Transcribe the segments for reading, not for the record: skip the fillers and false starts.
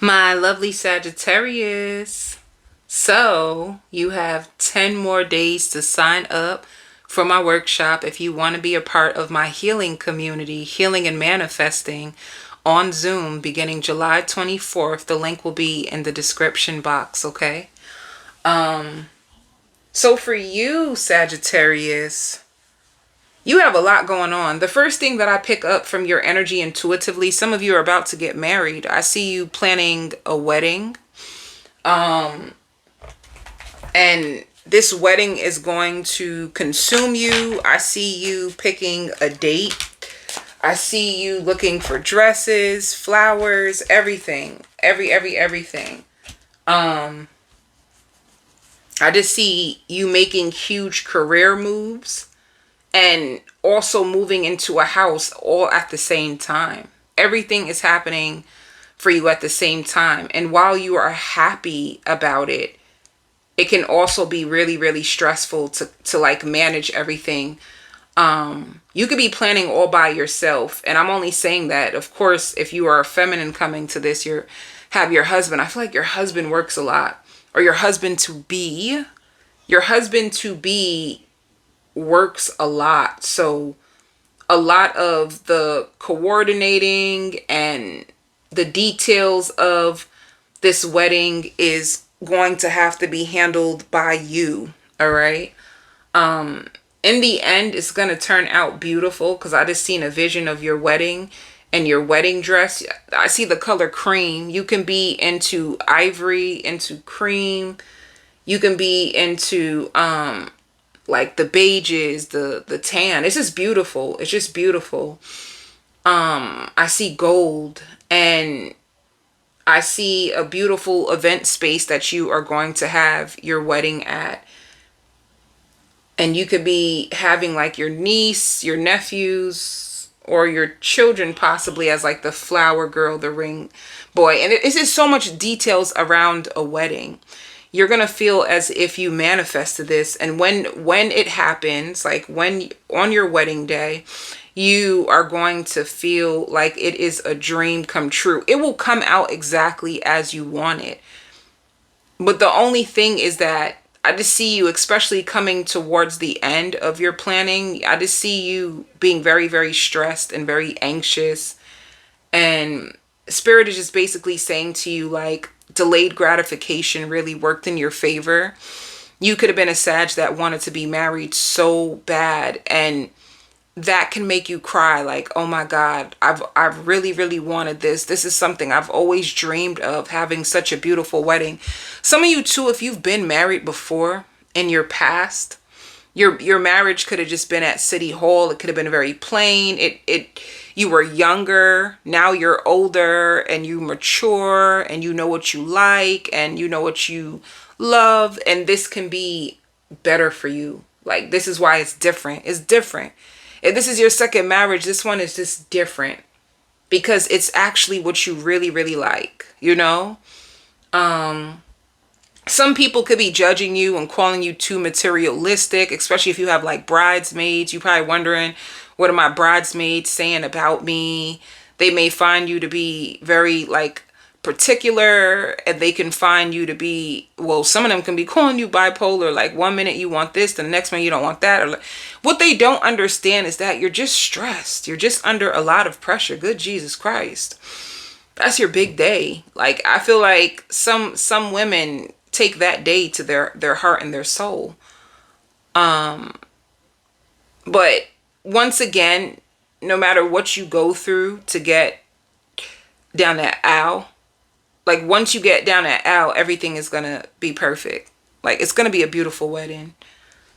My lovely Sagittarius. So, you have 10 more days to sign up for my workshop if you want to be a part of my healing community, Healing and Manifesting, on Zoom beginning July 24th. The link will be in the description box, okay? So for you, Sagittarius, you have a lot going on. The first thing that I pick up from your energy intuitively, some of you are about to get married. I see you planning a wedding. And this wedding is going to consume you. I see you picking a date. I see you looking for dresses, flowers, everything. Everything. I just see you making huge career moves and also moving into a house all at the same time. Everything is happening for you at the same time. And while you are happy about it, it can also be really, really stressful to like manage everything. You could be planning all by yourself. And I'm only saying that, of course, if you are a feminine coming to this, have your husband. I feel like your husband works a lot, or your husband to be works a lot. So a lot of the coordinating and the details of this wedding is going to have to be handled by you. All right. In the end, it's going to turn out beautiful, because I just seen a vision of your wedding and your wedding dress. I see the color cream. You can be into ivory, into cream. You can be into like the beiges, the tan. It's just beautiful. It's just beautiful. I see gold, and I see a beautiful event space that you are going to have your wedding at. And you could be having like your niece, your nephews, or your children possibly as like the flower girl, the ring boy. And it's just so much details around a wedding. You're going to feel as if you manifested this. And when it happens, like when on your wedding day, you are going to feel like it is a dream come true. It will come out exactly as you want it. But the only thing is that I just see you, especially coming towards the end of your planning, I just see you being very, very stressed and very anxious. And Spirit is just basically saying to you, like, delayed gratification really worked in your favor. You could have been a Sag that wanted to be married so bad, and that can make you cry like, oh my God, I've really, really wanted this. This is something I've always dreamed of, having such a beautiful wedding. Some of you too, if you've been married before in your past, your marriage could have just been at City Hall. It could have been very plain. You were younger. Now you're older and you mature and you know what you like and you know what you love. And this can be better for you. Like, this is why it's different. It's different. If this is your second marriage, this one is just different because it's actually what you really, really like, you know? Some people could be judging you and calling you too materialistic, especially if you have like bridesmaids. You're probably wondering, what are my bridesmaids saying about me? They may find you to be very like particular, and they can find you to be, well, some of them can be calling you bipolar. Like, one minute you want this, the next minute you don't want that. Or like, what they don't understand is that you're just stressed. You're just under a lot of pressure. Good Jesus Christ. That's your big day. Like, I feel like some women take that day to their heart and their soul. But once again, no matter what you go through to get down that aisle, like once you get down that aisle, everything is going to be perfect. Like, it's going to be a beautiful wedding.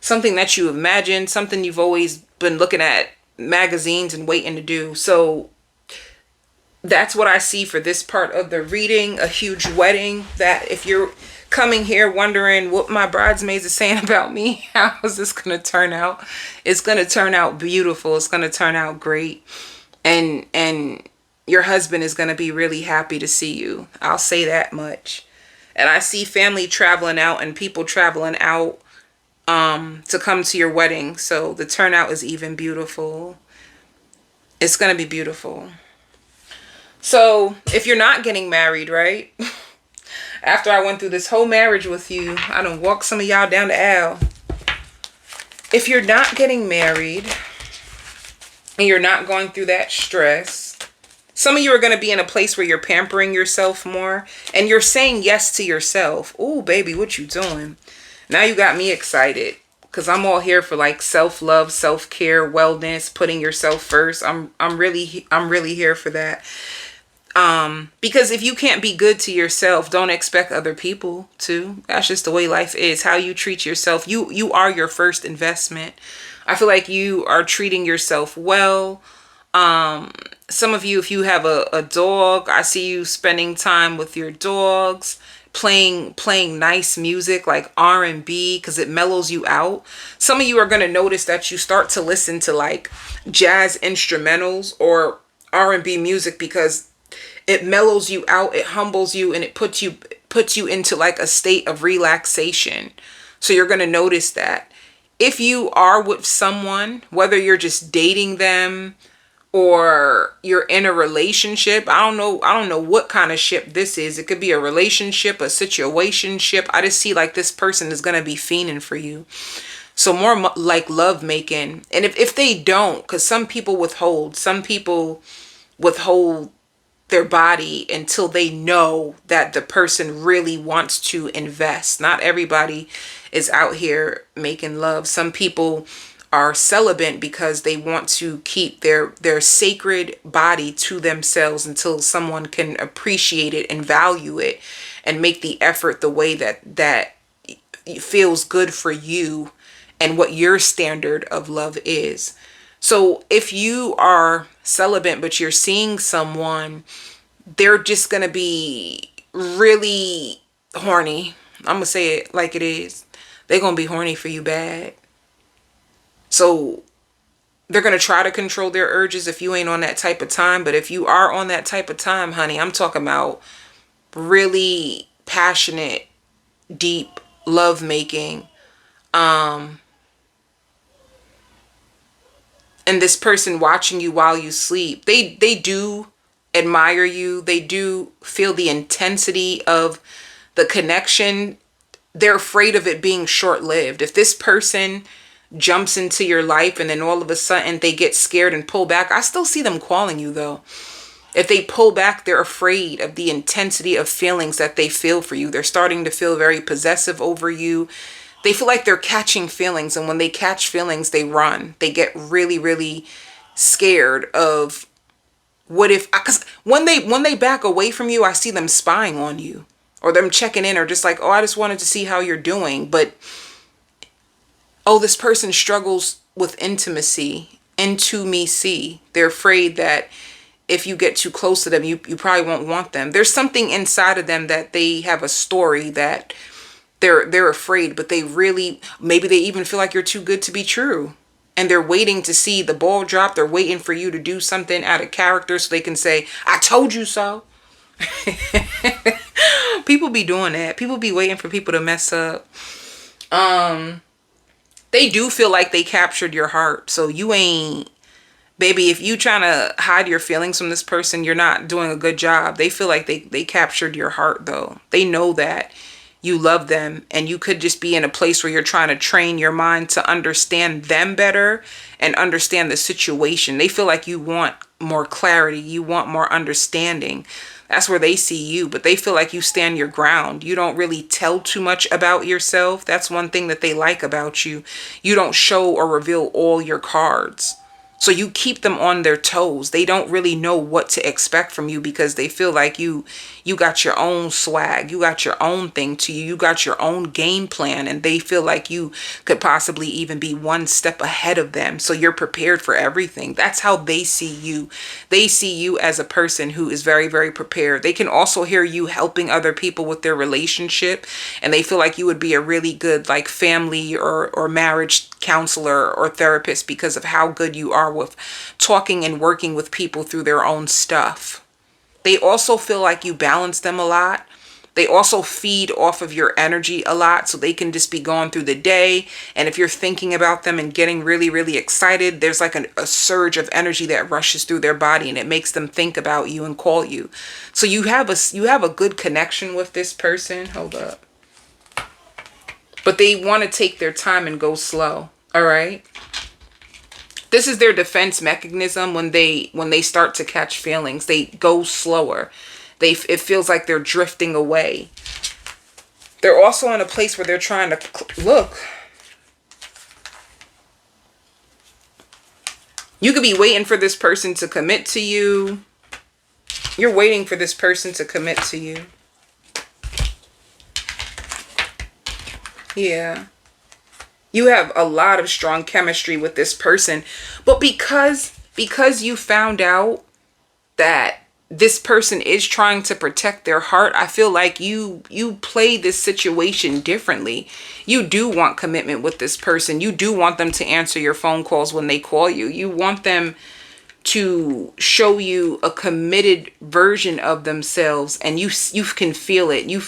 Something that you imagined, something you've always been looking at magazines and waiting to do. So that's what I see for this part of the reading, a huge wedding. That if you're coming here wondering what my bridesmaids are saying about me, how is this going to turn out? It's going to turn out beautiful. It's going to turn out great. And your husband is going to be really happy to see you. I'll say that much. And I see family traveling out and people traveling out to come to your wedding. So the turnout is even beautiful. It's going to be beautiful. So if you're not getting married, right? After I went through this whole marriage with you, I done walked some of y'all down the aisle. If you're not getting married and you're not going through that stress, some of you are going to be in a place where you're pampering yourself more and you're saying yes to yourself. Ooh, baby, what you doing? Now you got me excited because I'm all here for like self-love, self-care, wellness, putting yourself first. I'm really here for that. Because if you can't be good to yourself, don't expect other people to. That's just the way life is. How you treat yourself. You are your first investment. I feel like you are treating yourself well. Some of you, if you have a dog, I see you spending time with your dogs, playing nice music like R&B because it mellows you out. Some of you are going to notice that you start to listen to like jazz instrumentals or R&B music because it mellows you out, it humbles you, and it puts you into like a state of relaxation. So you're going to notice that. If you are with someone, whether you're just dating them or you're in a relationship, I don't know what kind of ship this is. It could be a relationship, a situationship. I just see like this person is going to be fiending for you. So more like love making. And if they don't, because some people withhold their body until they know that the person really wants to invest. Not everybody is out here making love. Some people are celibate because they want to keep their sacred body to themselves until someone can appreciate it and value it and make the effort the way that feels good for you and what your standard of love is. So if you are celibate but you're seeing someone, they're just going to be really horny. I'm going to say it like it is. They're going to be horny for you bad. So they're going to try to control their urges if you ain't on that type of time. But if you are on that type of time, honey, I'm talking about really passionate, deep love making. And this person watching you while you sleep, they do admire you. They do feel the intensity of the connection. They're afraid of it being short-lived. If this person jumps into your life and then all of a sudden they get scared and pull back, I still see them calling you though. If they pull back, they're afraid of the intensity of feelings that they feel for you. They're starting to feel very possessive over you. They feel like they're catching feelings, and when they catch feelings, they run. They get really, really scared of what if, because when they back away from you, I see them spying on you or them checking in or just like, oh, I just wanted to see how you're doing. But, oh, this person struggles with intimacy. They're afraid that if you get too close to them, you probably won't want them. There's something inside of them that they have a story that they're afraid, but maybe they even feel like you're too good to be true. And they're waiting to see the ball drop. They're waiting for you to do something out of character so they can say, I told you so. People be doing that. People be waiting for people to mess up. They do feel like they captured your heart. So you ain't, baby, if you trying to hide your feelings from this person, you're not doing a good job. They feel like they captured your heart though. They know that you love them, and you could just be in a place where you're trying to train your mind to understand them better and understand the situation. They feel like you want more clarity. You want more understanding. That's where they see you, but they feel like you stand your ground. You don't really tell too much about yourself. That's one thing that they like about you. You don't show or reveal all your cards. So you keep them on their toes. They don't really know what to expect from you because they feel like you got your own swag. You got your own thing to you. You got your own game plan, and they feel like you could possibly even be one step ahead of them. So you're prepared for everything. That's how they see you. They see you as a person who is very, very prepared. They can also hear you helping other people with their relationship, and they feel like you would be a really good like family or marriage counselor or therapist because of how good you are with talking and working with people through their own stuff. They also feel like you balance them a lot. They also feed off of your energy a lot, so they can just be going through the day. And if you're thinking about them and getting really, really excited, there's like a surge of energy that rushes through their body, and it makes them think about you and call you. So you have a good connection with this person. Hold up. But they want to take their time and go slow. All right. This is their defense mechanism. When they start to catch feelings, they go slower. It feels like they're drifting away. They're also in a place where they're trying to look. You could be waiting for this person to commit to you. You're waiting for this person to commit to you. Yeah. You have a lot of strong chemistry with this person. But because you found out that this person is trying to protect their heart, I feel like you play this situation differently. You do want commitment with this person. You do want them to answer your phone calls when they call you. You want them to show you a committed version of themselves, and you can feel it. You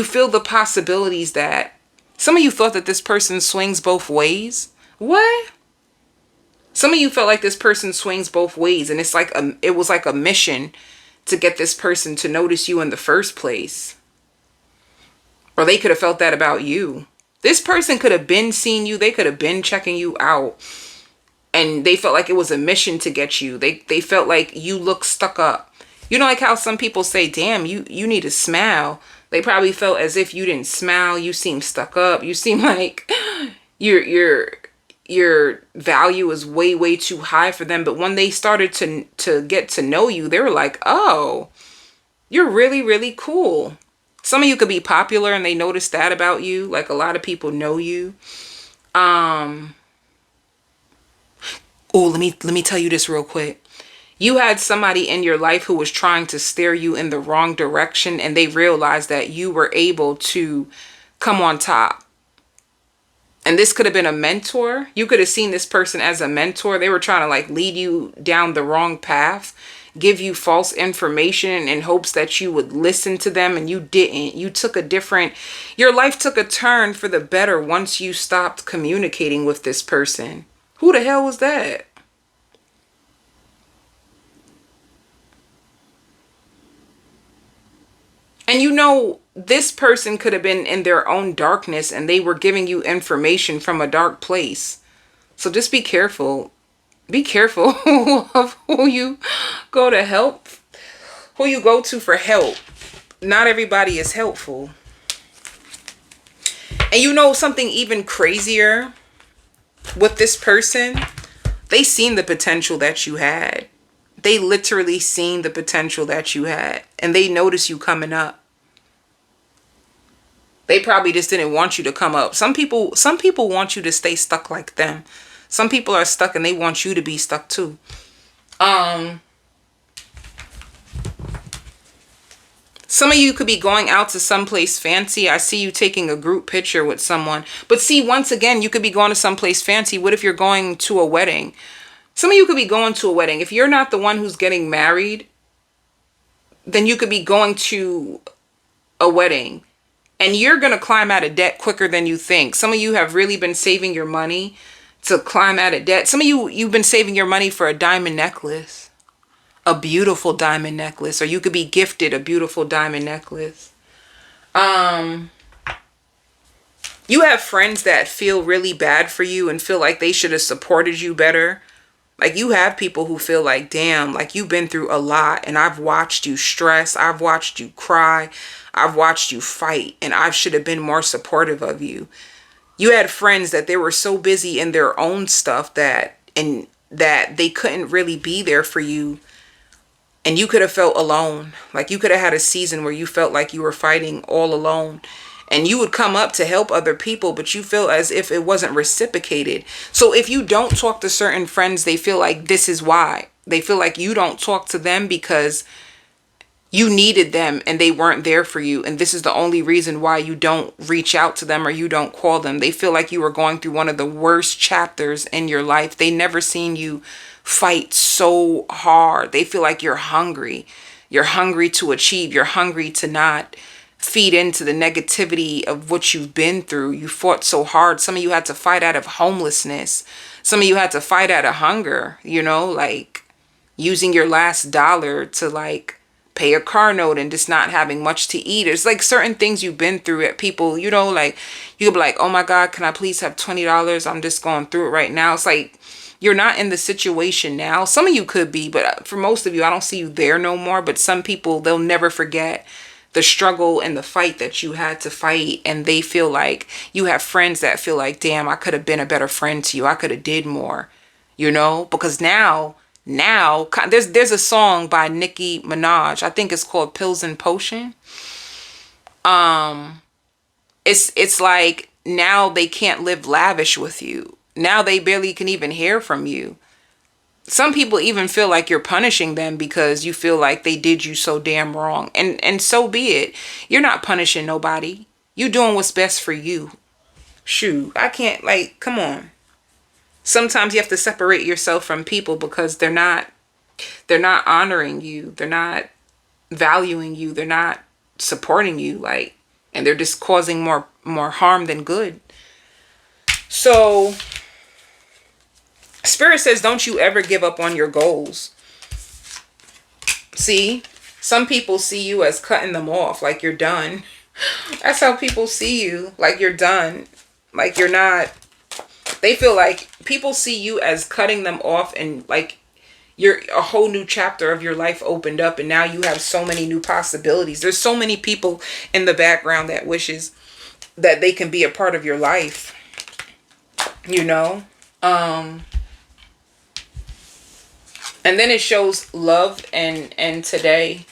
feel the possibilities that some of you thought that this person swings both ways. What? Some of you felt like this person swings both ways, and it was like a mission to get this person to notice you in the first place. Or they could have felt that about you. This person could have been seeing you. They could have been checking you out. And they felt like it was a mission to get you. They felt like you look stuck up. You know, like how some people say, damn, you need to smile. They probably felt as if you didn't smile. You seem stuck up. You seem like your value is way, way too high for them. But when they started to get to know you, they were like, oh, you're really, really cool. Some of you could be popular and they noticed that about you. Like a lot of people know you. Oh, let me tell you this real quick. You had somebody in your life who was trying to steer you in the wrong direction, and they realized that you were able to come on top. And this could have been a mentor. You could have seen this person as a mentor. They were trying to like lead you down the wrong path, give you false information in hopes that you would listen to them, and you didn't. Your life took a turn for the better once you stopped communicating with this person. Who the hell was that? And you know, this person could have been in their own darkness and they were giving you information from a dark place. So just be careful. Be careful of who you go to help, who you go to for help. Not everybody is helpful. And you know something even crazier with this person? They seen the potential that you had. They literally seen the potential that you had, and they noticed you coming up. They probably just didn't want you to come up. Some people want you to stay stuck like them. Some people are stuck and they want you to be stuck too. Some of you could be going out to someplace fancy. I see you taking a group picture with someone. But see, once again, you could be going to someplace fancy. What if you're going to a wedding? Some of you could be going to a wedding. If you're not the one who's getting married, then you could be going to a wedding. And you're going to climb out of debt quicker than you think. Some of you have really been saving your money to climb out of debt. Some of you've been saving your money for a diamond necklace. A beautiful diamond necklace. Or you could be gifted a beautiful diamond necklace. You have friends that feel really bad for you and feel like they should have supported you better. Like you have people who feel like, damn, like you've been through a lot and I've watched you stress. I've watched you cry. I've watched you fight, and I should have been more supportive of you. You had friends that they were so busy in their own stuff that they couldn't really be there for you. And you could have felt alone. Like you could have had a season where you felt like you were fighting all alone. And you would come up to help other people, but you feel as if it wasn't reciprocated. So if you don't talk to certain friends, they feel like this is why. They feel like you don't talk to them because you needed them and they weren't there for you. And this is the only reason why you don't reach out to them or you don't call them. They feel like you were going through one of the worst chapters in your life. They never seen you fight so hard. They feel like you're hungry. You're hungry to achieve. You're hungry to not feed into the negativity of what you've been through. You fought so hard. Some of you had to fight out of homelessness. Some of you had to fight out of hunger, you know, like using your last dollar to like pay a car note and just not having much to eat. It's like certain things you've been through at people, you know, like you could be like, oh my God, can I please have $20? I'm just going through it right now. It's like, you're not in the situation now. Some of you could be, but for most of you, I don't see you there no more. But some people, they'll never forget the struggle and the fight that you had to fight. And they feel like you have friends that feel like, damn, I could have been a better friend to you. I could have did more, you know, because now there's a song by Nicki Minaj. I think it's called Pills and Potion. It's like now they can't live lavish with you. Now they barely can even hear from you. Some people even feel like you're punishing them because you feel like they did you so damn wrong. And so be it. You're not punishing nobody. You doing what's best for you. Shoot, I can't, like, come on. Sometimes you have to separate yourself from people because they're not honoring you. They're not valuing you. They're not supporting you, like, and they're just causing more harm than good. So Spirit says, don't you ever give up on your goals. See, some people see you as cutting them off, like you're done. That's how people see you, like you're done, like you're not. They feel like people see you as cutting them off and like you're a whole new chapter of your life opened up and now you have so many new possibilities. There's so many people in the background that wishes that they can be a part of your life, you know? And then it shows love and today.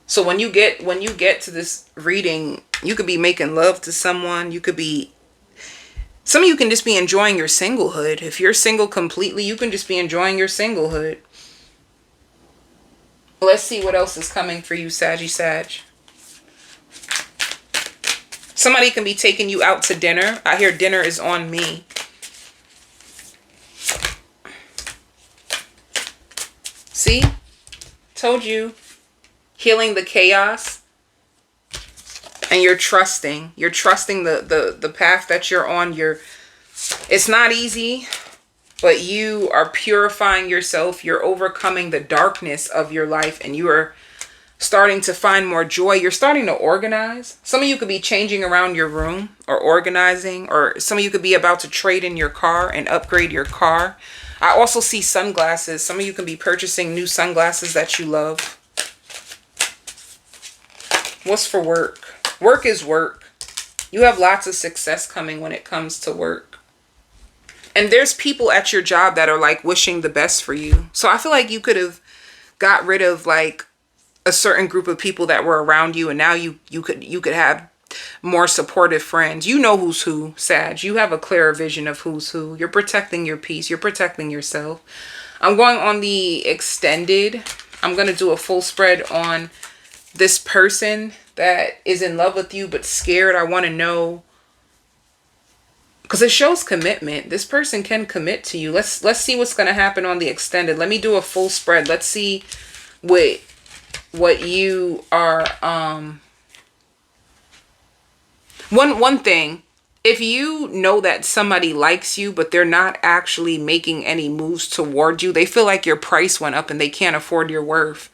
So when you get to this reading, you could be making love to someone. You could be, some of you can just be enjoying your singlehood. If you're single completely, you can just be enjoying your singlehood. Let's see what else is coming for you, Saggy Sag. Somebody can be taking you out to dinner. I hear dinner is on me. See? Told you. Healing the chaos. And you're trusting. You're trusting the path that you're on. It's not easy, but you are purifying yourself. You're overcoming the darkness of your life. And you are starting to find more joy. You're starting to organize. Some of you could be changing around your room or organizing. Or some of you could be about to trade in your car and upgrade your car. I also see sunglasses. Some of you can be purchasing new sunglasses that you love. What's for work? Work is work. You have lots of success coming when it comes to work. And there's people at your job that are like wishing the best for you. So I feel like you could have got rid of like a certain group of people that were around you. And now you could have more supportive friends. You know who's who, Sag. You have a clearer vision of who's who. You're protecting your peace. You're protecting yourself. I'm going on the extended. I'm going to do a full spread on this person that is in love with you but scared. I want to know, because it shows commitment. This person can commit to you. Let's see what's going to happen on the extended. Let me do a full spread. Let's see what you are. One thing, if you know that somebody likes you but they're not actually making any moves toward you, they feel like your price went up and they can't afford your worth.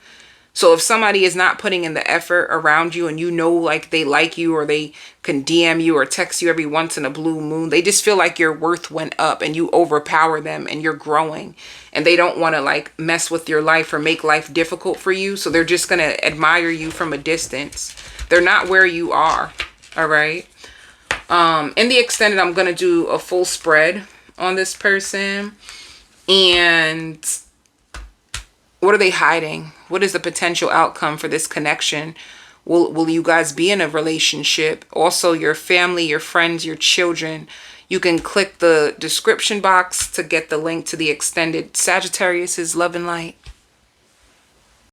So if somebody is not putting in the effort around you and you know like they like you or they can DM you or text you every once in a blue moon, they just feel like your worth went up and you overpower them and you're growing and they don't want to like mess with your life or make life difficult for you. So they're just going to admire you from a distance. They're not where you are. All right. In the extended, I'm going to do a full spread on this person. And what are they hiding? What is the potential outcome for this connection? Will you guys be in a relationship? Also, your family, your friends, your children. You can click the description box to get the link to the extended. Sagittarius is love and light.